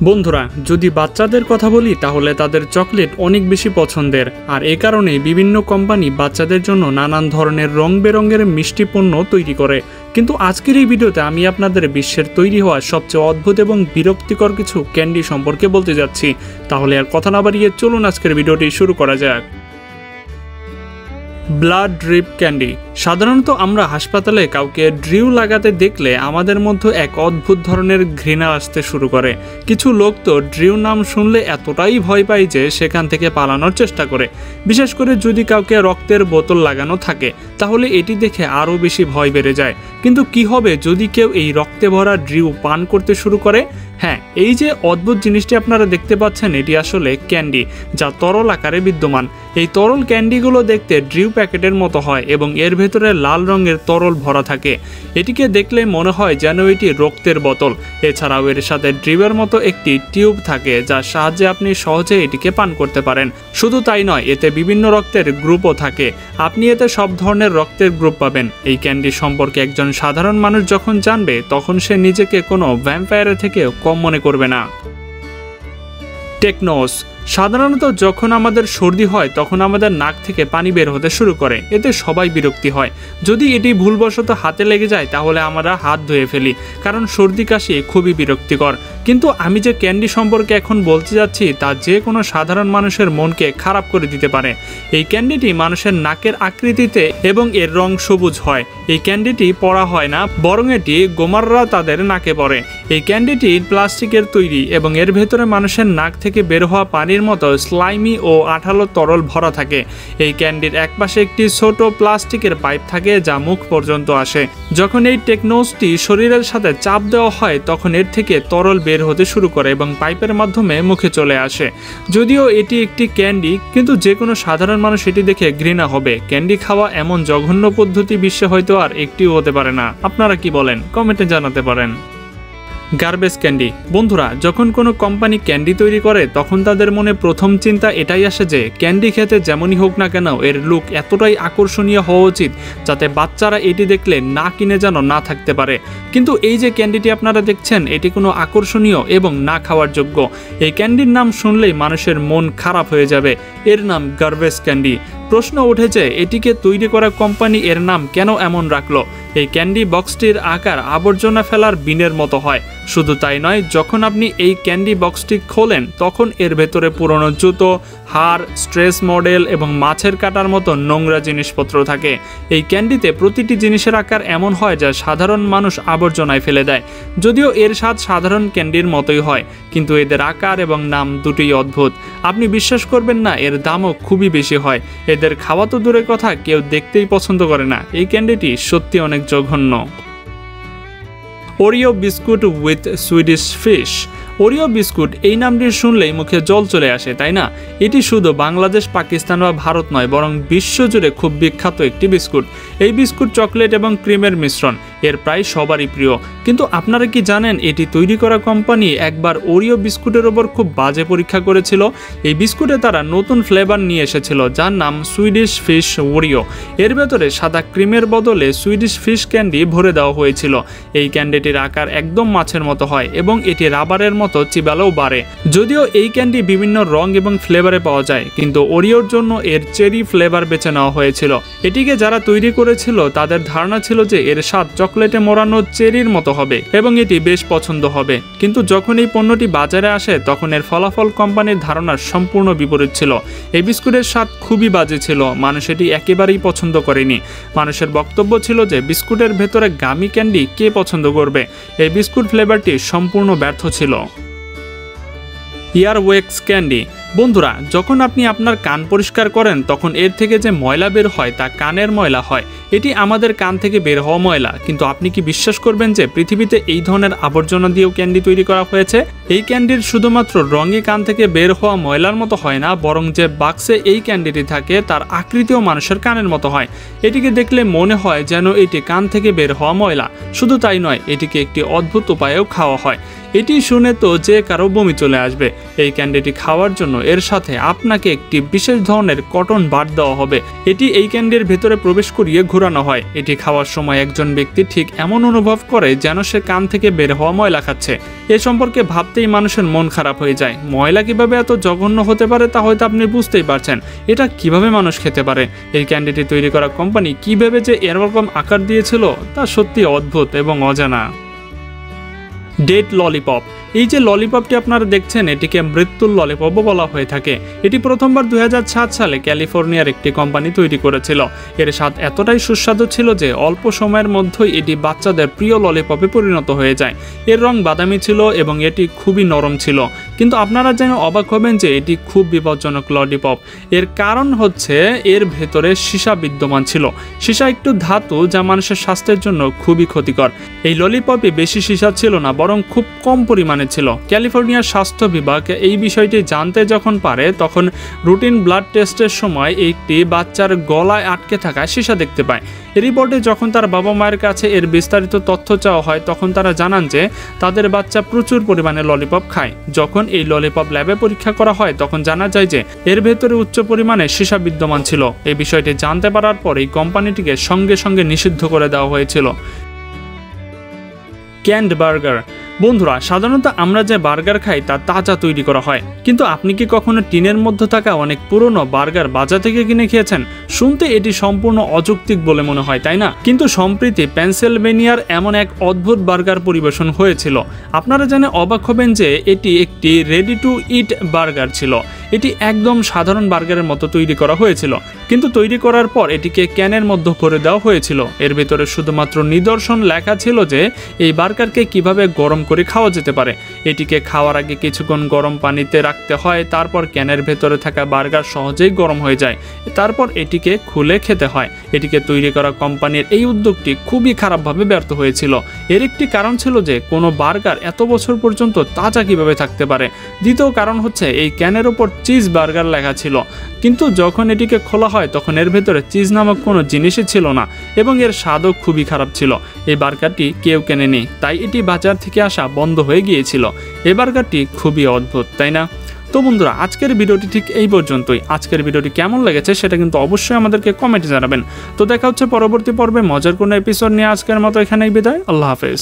বন্ধুরা, যদি বাচ্চাদের কথা বলি তাহলে তাদের চকলেট অনেক বেশি পছন্দের। আর এ কারণে বিভিন্ন কোম্পানি বাচ্চাদের জন্য নানান ধরনের রং বেরঙের মিষ্টি পণ্য তৈরি করে। কিন্তু আজকের এই ভিডিওতে আমি আপনাদের বিশ্বের তৈরি হওয়া সবচেয়ে অদ্ভুত এবং বিরক্তিকর কিছু ক্যান্ডি সম্পর্কে বলতে যাচ্ছি। তাহলে আর কথা না বাড়িয়ে চলুন আজকের ভিডিওটি শুরু করা যাক। Blood drip candy. সাধারণত আমরা হাসপাতালে কাউকে ড্রিউ লাগাতে দেখলে আমাদের মধ্যে এক অদ্ভুত ধরনের ঘৃণা আসতে শুরু করে। কিছু লোক তো ড্রিউ নাম শুনলে এতটাই ভয় পায় যে সেখান থেকে পালানোর চেষ্টা করে। বিশেষ করে যদি কাউকে রক্তের বোতল লাগানো থাকে তাহলে এটি দেখে আরও বেশি ভয় বেড়ে যায়। কিন্তু কি হবে যদি কেউ এই রক্তে ভরা ড্রিউ পান করতে শুরু করে? হ্যাঁ, এই যে অদ্ভুত জিনিসটি আপনারা দেখতে পাচ্ছেন এটি আসলে ক্যান্ডি, যা তরল আকারে বিদ্যমান। এই তরল ক্যান্ডিগুলো দেখতে ড্রিউ প্যাকেটের মতো হয় এবং এর ভেতরে লাল রঙের তরল ভরা থাকে। এটিকে দেখলে মনে হয় যেন এটি রক্তের বোতল। এছাড়াও এর সাথে ড্রিউয়ের মতো একটি টিউব থাকে যার সাহায্যে আপনি সহজে এটিকে পান করতে পারেন। শুধু তাই নয়, এতে বিভিন্ন রক্তের গ্রুপও থাকে। আপনি এতে সব ধরনের রক্তের গ্রুপ পাবেন। এই ক্যান্ডি সম্পর্কে একজন সাধারণ মানুষ যখন জানবে তখন সে নিজেকে কোনো ভ্যাম্পায়ারের থেকে কম মনে করবে না। টেকনোস। সাধারণত যখন আমাদের সর্দি হয় তখন আমাদের নাক থেকে পানি বের হতে শুরু করে। এতে সবাই বিরক্তি হয়। যদি এটি ভুলবশত হাতে লেগে যায় তাহলে আমরা হাত ধুয়ে ফেলি, কারণ সর্দি কাশি খুবই বিরক্তিকর। কিন্তু আমি যে ক্যান্ডি সম্পর্কে এখন বলতে যাচ্ছি তা যে কোনো সাধারণ মানুষের মনকে খারাপ করে দিতে পারে। এই ক্যান্ডিটি মানুষের নাকের আকৃতিতে এবং এর রং সবুজ হয়। এই ক্যান্ডিটি পড়া হয় না, বরং এটি গোমাররা তাদের নাকে পড়ে। এই ক্যান্ডিটি প্লাস্টিকের তৈরি এবং এর ভেতরে মানুষের নাক থেকে বের হওয়া পানির মতো স্লাইমি ও আঠালো তরল ভরা থাকে। এই ক্যান্ডির একপাশে একটি ছোট প্লাস্টিকের পাইপ থাকে যা মুখ পর্যন্ত আসে। যখন এই টেকনোসটি শরীরের সাথে চাপ দেওয়া হয় তখন এর থেকে তরল বের হতে শুরু করে এবং পাইপের মাধ্যমে মুখে চলে আসে। যদিও এটি একটি ক্যান্ডি, কিন্তু যে কোনো সাধারণ মানুষ এটি দেখে ঘৃণা হবে। ক্যান্ডি খাওয়া এমন জঘন্য পদ্ধতি বিশ্বে হয়তো আর একটিও হতে পারে না। আপনারা কি বলেন? কমেন্টে জানাতে পারেন। Garbage candy. বন্ধুরা, যখন কোনো কোম্পানি ক্যান্ডি তৈরি করে তখন তাদের মনে প্রথম চিন্তা এটাই আসে যে ক্যান্ডি খেতে যেমনই হোক না কেন এর লুক এতটাই আকর্ষণীয় হওয়া উচিত যাতে বাচ্চারা এটি দেখলে না কিনে যেন না থাকতে পারে। কিন্তু এই যে ক্যান্ডিটি আপনারা দেখছেন এটি কোনো আকর্ষণীয় এবং না খাওয়ার যোগ্য। এই ক্যান্ডির নাম শুনলেই মানুষের মন খারাপ হয়ে যাবে। এর নাম গার্বেজ ক্যান্ডি। প্রশ্ন উঠেছে এটিকে তৈরি করা কোম্পানি এর নাম কেন এমন রাখলো? এই ক্যান্ডি বক্সটির আকার আবর্জনা ফেলার বিনের মতো হয়। শুধু তাই নয়, যখন আপনি এই ক্যান্ডি বক্সটি খোলেন তখন এর ভেতরে পুরনো জুতো, হাড়, স্ট্রেস মডেল এবং মাছের কাটার মতো নোংরা জিনিসপত্র থাকে। এই ক্যান্ডিতে প্রতিটি জিনিসের আকার এমন হয় যা সাধারণ মানুষ আবর্জনায় ফেলে দেয়। যদিও এর স্বাদ সাধারণ ক্যান্ডির মতোই হয়, কিন্তু এদের আকার এবং নাম দুটোই অদ্ভুত। আপনি বিশ্বাস করবেন না, এর দামও খুবই বেশি হয়। এদের খাওয়া তো দূরের কথা, কেউ দেখতেই পছন্দ করে না। এই ক্যান্ডিটি সত্যি অনেক জঘন্য। Oreo biscuit with Swedish fish. Oreo biscuit এই নামটি শুনলেই মুখে জল চলে আসে, তাই না? এটি শুধু বাংলাদেশ, পাকিস্তান বা ভারত নয়, বরং বিশ্বজুড়ে খুব বিখ্যাত একটি বিস্কুট। এই বিস্কুট চকলেট এবং ক্রিমের মিশ্রণ। এর প্রায় সবারই প্রিয়। কিন্তু আপনারা কি জানেন এটি তৈরি করা কোম্পানি একবার ওরিও বিস্কুটের ওপর খুব বাজে পরীক্ষা করেছিল? এই বিস্কুটে তারা নতুন ফ্লেভার নিয়ে এসেছিল যার নাম সুইডিশ ফিশ ওরিও। এর ভেতরে সাদা ক্রিমের বদলে সুইডিশ ফিশ ক্যান্ডি ভরে দেওয়া হয়েছিল। এই ক্যান্ডিটির আকার একদম মাছের মতো হয় এবং এটি রাবারের মতো চিবালেও বাড়ে। যদিও এই ক্যান্ডি বিভিন্ন রং এবং ফ্লেভারে পাওয়া যায়, কিন্তু ওরিওর জন্য এর চেরি ফ্লেভার বেছে নেওয়া হয়েছিল। এটিকে যারা তৈরি করেছিল তাদের ধারণা ছিল যে এর স্বাদ চকলেটে মোড়ানো চেরির মতো হবে এবং এটি বেশ পছন্দ হবে। কিন্তু যখন এই পণ্যটি বাজারে আসে তখন এর ফলাফল কোম্পানির ধারণার সম্পূর্ণ বিপরীত ছিল। এই বিস্কুটের স্বাদ খুবই বাজে ছিল। মানুষ এটি একেবারেই পছন্দ করেনি। মানুষের বক্তব্য ছিল যে বিস্কুটের ভেতরে গামি ক্যান্ডি কে পছন্দ করবে? এই বিস্কুট ফ্লেভারটি সম্পূর্ণ ব্যর্থ ছিল। ইয়ারওয়েক্স ক্যান্ডি। বন্ধুরা, যখন আপনি আপনার কান পরিষ্কার করেন তখন এর থেকে যে ময়লা বের হয় তা কানের ময়লা হয়। এটি আমাদের কান থেকে বের হওয়া ময়লা। কিন্তু আপনি কি বিশ্বাস করবেন যে পৃথিবীতে এই ধরনের আবর্জনা দিয়েও ক্যান্ডি তৈরি করা হয়েছে? এই ক্যান্ডির শুধুমাত্র রঙে কান থেকে বের হওয়া ময়লার মতো হয় না, বরং যে বাক্সে এই ক্যান্ডিটি থাকে তার আকৃতিও মানুষের কানের মতো হয়। এটিকে দেখলে মনে হয় যেন এটি কান থেকে বের হওয়া ময়লা। শুধু তাই নয়, এটিকে একটি অদ্ভুত উপায়েও খাওয়া হয়। এটি শুনে তো যে কারো বমি চলে আসবে। এই ক্যান্ডিটি খাওয়ার জন্য এর সাথে আপনাকে একটি বিশেষ ধরনের কটন বার দেওয়া হবে। এটি এই ক্যান্ডির ভেতরে প্রবেশ করিয়ে ঘোরানো হয়। এটি খাওয়ার সময় একজন ব্যক্তি ঠিক এমন অনুভব করে যেন সে কান থেকে বের হওয়া ময়লা খাচ্ছে। এ সম্পর্কে ভাবতেই মানুষের মন খারাপ হয়ে যায়। ময়লা কিভাবে এত জঘন্য হতে পারে তা হয়তো আপনি বুঝতেই পারছেন। এটা কিভাবে মানুষ খেতে পারে? এই ক্যান্ডিটি তৈরি করা কোম্পানি কিভাবে যে এরকম আকার দিয়েছিল তা সত্যি অদ্ভুত এবং অজানা। Dead lollipop. এই যে ললিপপটি আপনারা দেখছেন এটিকে মৃত্যুর ললিপপও বলা হয়ে থাকে। এটি প্রথমবার 2007 সালে ক্যালিফোর্নিয়ার একটি কোম্পানি তৈরি করেছিল। এর স্বাদ এতটাই সুস্বাদু ছিল যে অল্প সময়ের মধ্যেই এটি বাচ্চাদের প্রিয় ললিপপে পরিণত হয়ে যায়। এর রং বাদামি ছিল এবং এটি খুবই নরম ছিল। কিন্তু আপনারা জেনে অবাক হবেন যে এটি খুব বিপজ্জনক ললিপপ। এর কারণ হচ্ছে এর ভেতরে সীসা বিদ্যমান ছিল। সীসা একটু ধাতু যা মানুষের স্বাস্থ্যের জন্য খুবই ক্ষতিকর। এই ললিপপে বেশি সীসা ছিল না, বরং খুব কম পরিমাণে ছিল। ক্যালিফোর্নিয়ার স্বাস্থ্য বিভাগ এই বিষয়টি জানতে যখন পারে তখন রুটিন ব্লাড টেস্টের সময় একটি বাচ্চার গলায় আটকে থাকা সীসা দেখতে পায়। রিপোর্টে যখন তার বাবা মায়ের কাছে এর বিস্তারিত তথ্য চাওয়া হয় তখন তারা জানান যে তাদের বাচ্চা প্রচুর পরিমাণে ললিপপ খায়। যখন এই ললিপপ ল্যাবে পরীক্ষা করা হয় তখন জানা যায় যে এর ভেতরে উচ্চ পরিমাণে সীসা বিদ্যমান ছিল। এই বিষয়টি জানতে পারার পর এই কোম্পানিটিকে সঙ্গে সঙ্গে নিষিদ্ধ করে দেওয়া হয়েছিল। ক্যান্ড বার্গার। বন্ধুরা, সাধারণত আমরা যে বার্গার খাই তা তাজা তৈরি করা হয়, কিন্তু আপনি কি কখনো টিনের মধ্যে থাকা অনেক পুরনো বার্গার বাজার থেকে কিনে খেয়েছেন? শুনতে এটি সম্পূর্ণ অযৌক্তিক বলে মনে হয়, তাই না? কিন্তু সম্প্রতি পেনসিলভেনিয়ার এমন এক অদ্ভুত বার্গার পরিবেশন হয়েছিল। আপনারা জেনে অবাক হবেন যে এটি একটি রেডি টু ইট বার্গার ছিল। এটি একদম সাধারণ বার্গারের মতো তৈরি করা হয়েছিল, কিন্তু তৈরি করার পর এটিকে ক্যানের মধ্যে ভরে দেওয়া হয়েছিল। এর ভিতরে শুধুমাত্র নিদর্শন লেখা ছিল যে এই বার্গারকে কিভাবে গরম করে খাওয়া যেতে পারে। এটিকে খাওয়ার আগে কিছুক্ষণ গরম পানিতে রাখতে হয়, তারপর ক্যানের ভেতরে থাকা বার্গার সহজেই গরম হয়ে যায়, তারপর এটিকে খুলে খেতে হয়। এটিকে তৈরি করা কোম্পানির এই উদ্যোগটি খুবই খারাপভাবে ব্যর্থ হয়েছিল। এর একটি কারণ ছিল যে কোনো বার্গার এত বছর পর্যন্ত তাজা কিভাবে থাকতে পারে। দ্বিতীয় কারণ হচ্ছে এই ক্যানের ওপর চিজ বার্গার লেখা ছিল, কিন্তু যখন এটিকে খোলা হয় তখন এর ভেতরে চিজ নামক কোনো জিনিসই ছিল না এবং এর স্বাদও খুবই খারাপ ছিল। এই বার্গারটি কেউ কেনেনি, তাই এটি বাজার থেকে আসা বন্ধ হয়ে গিয়েছিল। এই বার্গারটি খুবই অদ্ভুত, তাই না? তো বন্ধুরা, আজকের ভিডিওটি ঠিক এই পর্যন্তই। আজকের ভিডিওটি কেমন লেগেছে সেটা কিন্তু অবশ্যই আমাদেরকে কমেন্টে জানাবেন। তো দেখা হচ্ছে পরবর্তী পর্বে মজার কোনো এপিসোড নিয়ে। আজকের মতো এখানেই বিদায়। আল্লাহ হাফেজ।